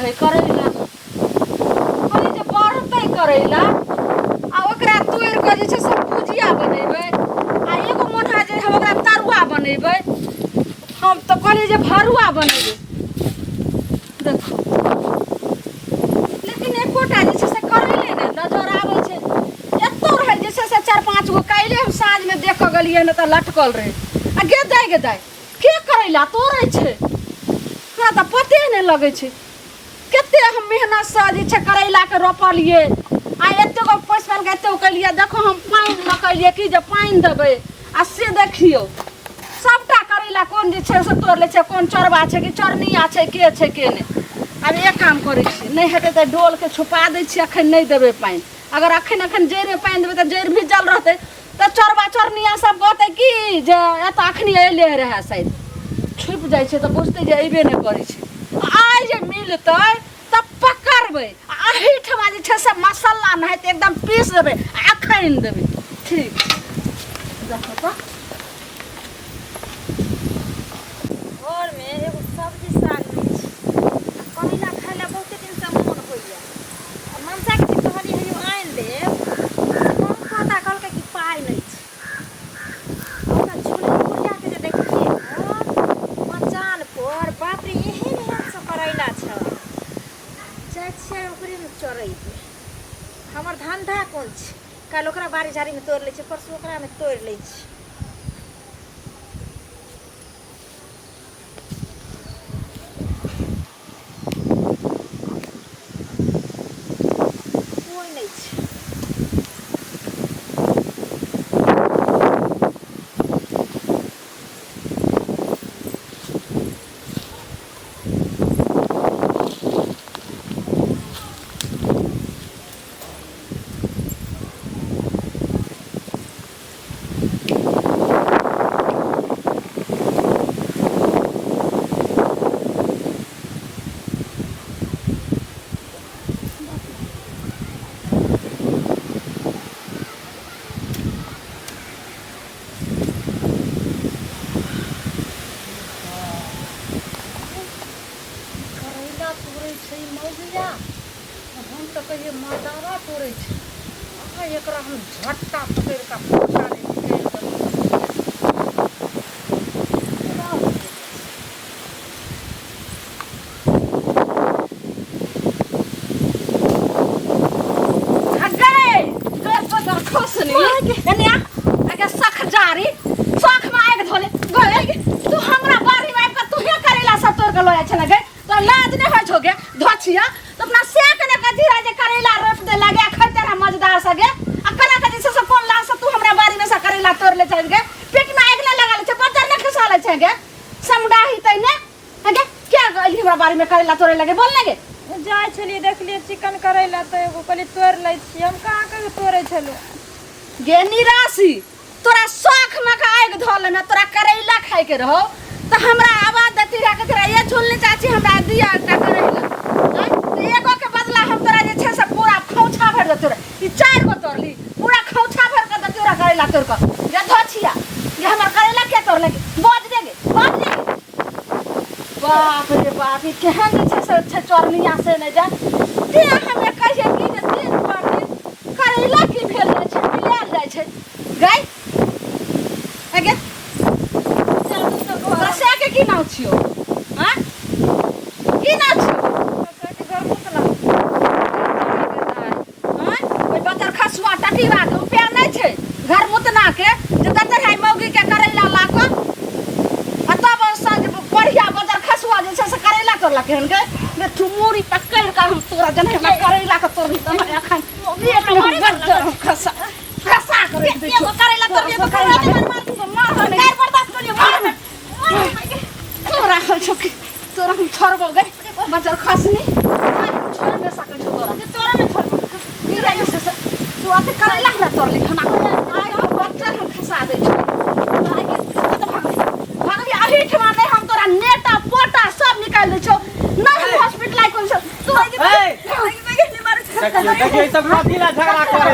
है करैला कहली जे बढ़तै करैला आ ओकरा तोड़ के जे छै से भुजिया बनेबै आ एगो मन है जे हम ओकरा तरुआ बनेबै हम तो कहली जे भरुआ बनेबै देखो लेकिन एकोटा जे छै से करैले ने नजर आबै छै एतो रहै जे छै से 4-5 गो काल्हि हम साँझ में देख गेलियै ने तऽ लटकल रहे आ गे दाय के करैला तोड़ै छै हमरा तऽ पते नहि लगै छै कते हम मेहनत से जे छै करैला के रोपलियै आ एते गो पोसल के एते केलियै देखो हम पानि न केलियै कि जे पानि देबै आ से देखियौ सबटा करैला कोन जे छै से तोड़ लै छै कोन चोरबा छै कि चोरनिया छै के नहि आब एक काम करै छी नहि हेतै तऽ डोल के छुपा दै छी अखन नहि देबै पानि अगर अखन जड़ि में पानि देबै तऽ जड़ि भिजल रहतै तऽ चोरबा चोरनिया सब कहतै कि जे एतऽ अखनी अयले रहै शायद छुपि जाइ छै तऽ बुझतै जे अयबे नहि करै छै आइ जे मिलतै तब पकड़बै आ एहिठमा जे छै से मसाला नहि हेतै एकदम पीस देबै आ अखन देबै ठीक देखो तऽ घर में एगो सब्जी साग नहीं छै करैला खाय ला बहुते दिन से मन होइया मनसा के कहलिए हे आइन देब कौन पता कहलकै कि पाई नहीं छै ओकरा झोले बुढ़िया के जे देखिए मचान पर बाप रे एहन से करैला छ चाहे छियै ओकरे में चोरैबे हमर धंधा कोन छै काल ओकरा बाड़ी झाड़ी में तोड़ लै छै परसू ओकरा में तोड़ लै छै हम तो कहिए मदारा तोड़े एकरा हम झट्टा पकड़ का पोटा तो अपना सेक ने कथी है जे करेला रोप दे लगे खते रह मजेदार सगे आ कना कथी से कोन ला से तू हमरा बारी में से करेला तोड़ ले चल गे पेट में आग न लगा ले छ बदर न खसा ले छ गे समडाही तने हगे क्या गली हमरा बारी में करेला तोड़े लगे बोल लगे जाय छलिए देखलिए चिकन करेला तो एगो कहली तोड़ लै छी हम कहां के तोड़े छलो गे निराशी तोरा शौक में का आग धोल न तोरा करेला खाए के रहो तो हमरा आवाज देती रह के ये झुलने चाची हमरा दिया एकटा करेला एगो के बदला हम तोरा जे छै से पूरा खौछा भर देतौ रे ई 4 गो तोड़ली पूरा खौछा भर के देतौ रे करेला तोड़ के जे धोछिया जे हमर करेला के तोड़ लगे बोझ देगे बाप रे बाप ई केहन जे छै से चोरनिया से न जा ते हमे कहिए कि जे दिन पर दिन करेला की भेल जाय छै मिलाल जाय छै गाय आगे चल दोस्तों रसा के की नाउ छियो हां की नाउ छियो टकीवा के उपाय नहीं छे घर मुतना के जे दतर है मौगी के करेला लाको आ तब सांझ बढ़िया बदर खसुआ जे से करेला तोड़ला केहन के मैं ठुमूरी पकड़ का हम तोरा जने में करेला के तोड़ी त मैं अखन पेट में बदर खसा खसा करे दे एगो करेला तोड़ एगो करेला मार कर बर्दाश्त करियो मार तोरा हो छोकी तोरा हम छोड़बो गे बदर खसनी छोड़ दे सके तोरा में छोड़ ई रे से तू आते करेला हमरा तोड़ ले हम आइ बच्चा हम खसा दे तोरा के तो भागवी आही ठमा नहीं हम तोरा नेटा पोटा सब निकाल दे छो ना हम हॉस्पिटल आई कोन तू देखिए सब कथीला झगड़ा करे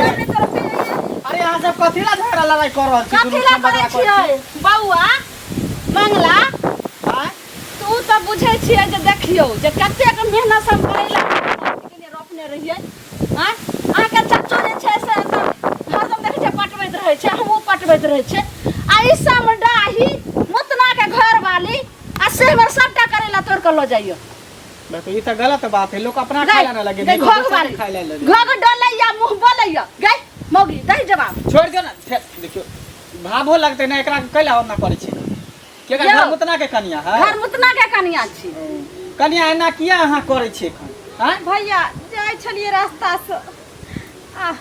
अरे यहां सब कथीला झगड़ा लड़ाई कर रहल छी कथीला करे छियै बौआ मंगला हां तू तो बुझे कहै छियै जे देखियौ जे कतेक मेहनत से हम करैला के लिए रोपने रहियै। हां अहाँके चाचो जे छै से हरदम देखै छियै पटबैत रहै छै, हमहूँ पटबैत रहै छै। आ ई समडाही मुतना के घर वाली आ से हमर सबटा करैला तोड़ के लो जाइयो। देखो ये तो गलत बात है, लोग अपना खाइला ना लगे, नहीं घोग दूसरा वाली के खाइला लगे। घोग डलैया मुंह बोलैया गई मौगी दही जवाब। छोड़ दो ना, देखियो भाभो लगते ना एकरा कैला ना करे छी के यौ, घर मुतना के कनिया है, घर मुतना के कनिया छी। कनिया एना किया अहाँ करे छी एखन? हैं भैया जाय छलिए रास्ता से आ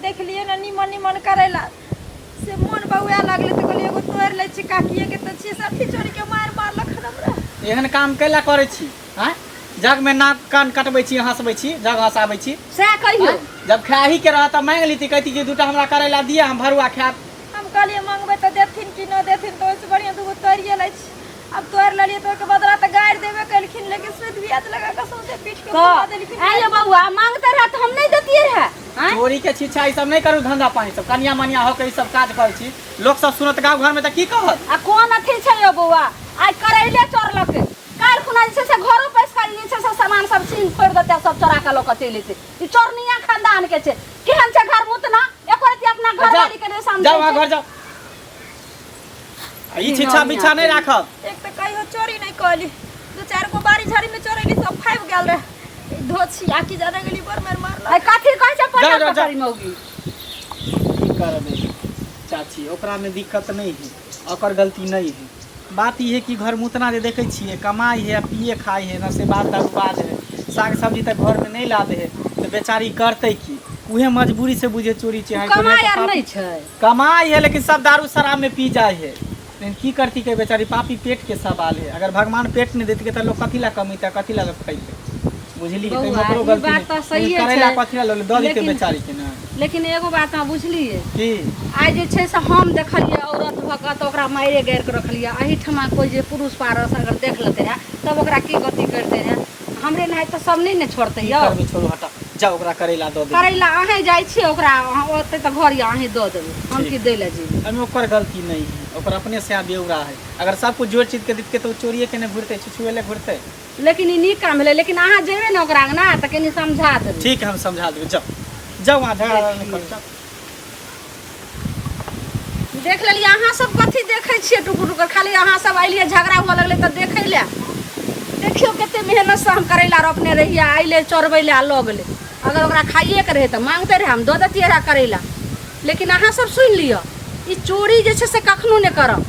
देखलिए ना निमन निमन करैला से मन बउआ लागले तो कहलिए एगो तोड़ ले छी काकिए के त छी सब्जी चोरी के मार मारलक हमरा। एहन काम कैला करे छी? हैं जग में नाक कान कटबै छी, हंसबै छी, जग हंसाबै छी। से कहियो जब खाही के रहता मांग लीती, कहती कि दूटा हमरा करैला दिया, हम भरुआ खाब। हम कहलिए मांगबे तो देथिन कि न देथिन, तो ओइसे बढ़िया दूगो तोड़िए ले छी। अब तोड़ लेलिए तो के बदला तो गाड़ देबे कलखिन, लेकिन सुध ब्याज लगा के सौंसे पीट के मुआ देलखिन। आइयो बउआ मांगते रह तो हम नहीं देतिए रहे। हैं चोरी के छिछा ई सब नहीं करू, धंधा पानी सब कनिया मनिया हो के ई सब काज करै छी। लोग सब सुनत गांव घर में त की कहत? आ कोन अथी छै यो बउआ आइ करैले चोरलक काल खुना जे छै से घरो पैस कर जे छै से सामान सब छीन फोड़ देते, सब चोरा के लोक चलि जेतै। ई चोरनिया खानदान के छै, केहन छै घर मुतना एको रति अपना घर वाली के सामने जाओ वहाँ घर जाओ। ई छिछा बिछा नहीं राखब। एक तो कहियो चोरी नहीं कहली, दो चार गो बारी झाड़ी में चोरैली सब फाइव गेल रहे। धोछी आकी जाने गेली पर मार मारला। आई कथी कहै छै जाओ, पटा जाओ। पकड़ी मौगी। की करबे चाची, ओकरा में दिक्कत नहीं है, ओकर गलती नहीं है। बात ये है कि घर मुतना जे देखे छिए कमाई है, पिए खाई है, न से बात दारूबाज है, साग सब्जी तक घर में नहीं लादे है, तो बेचारी करते की? उहे मजबूरी से बुझे चोरी चाहे कमाई आर नहीं छै। कमाई है लेकिन सब दारू शराब में पी जाए है। लेकिन की करती के बेचारी, पापी पेट के सवाल है। अगर भगवान पेट नहीं देती तो लोग कथी ला कमीते, कथी ला खैते? बुझली तो बउआ, ओकरो ई गलती बात तो सही है करेला छै। कथी ला द देते लेकिन- बेचारी के ना। लेकिन एगो बात अहाँ बुझलिए की आइ जे छै से हम देखलिए औरत भऽ तऽ ओकरा मारे गारि के रखलिए। एही ठमा कोई जे पुरुष पारस अगर देख लेते रहे तब ओकरा की गति करते रहे? हमरे नहीं तो सब नहीं ने छोड़ते की यो। करबे, छोड़ू हटा, जाओ ओकरा करेला दो दे। करैला अहें जाइ छी ओकरा ओते तऽ घर या अहें दऽ देबै, हम ठीक। की दै ले जी। अमे ओकर गलती नहीं है, ओकर अपने से बेउरा है। अगर सब कुछ जोड़ चीज के दिख के तो चोरिए के ने घुरते, छुछुएले घुरते। लेकिन ई नीक काम भेलै, लेकिन अहाँ जेबै ने ओकरा अंगना तऽ कनि समझा देबै। ठीक है हम समझा देबे, जाओ जाओ वहाँ झगड़ा नहीं करू, जाओ। देख लेलिए अहाँ सब कथी देखै छियै टुकुर टुकुर, खाली अहाँ सब अइलिए झगड़ा हुअ लगलै तऽ देखै ले। देखियो कते मेहनत से हम करैला रोपने रहिए, आइले चोरबै ले लऽ गेलै। अगर ओकरा खाइए के रहे तऽ मांगते रहे, हम दऽ देतियै रहे करैला। लेकिन अहाँ सब सुनि लिअ, ई चोरी जे छै से कखनो नहि करब।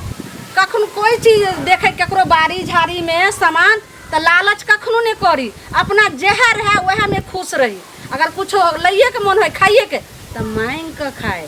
कखनो कोई चीज देखे केकरो बाड़ी झाड़ी में सामान तऽ लालच कखनो नहीं करी। अपना जेहे रहे वह में खुश रही। अगर कुछो लइए के मन है खाइए के तो मांग के खाए।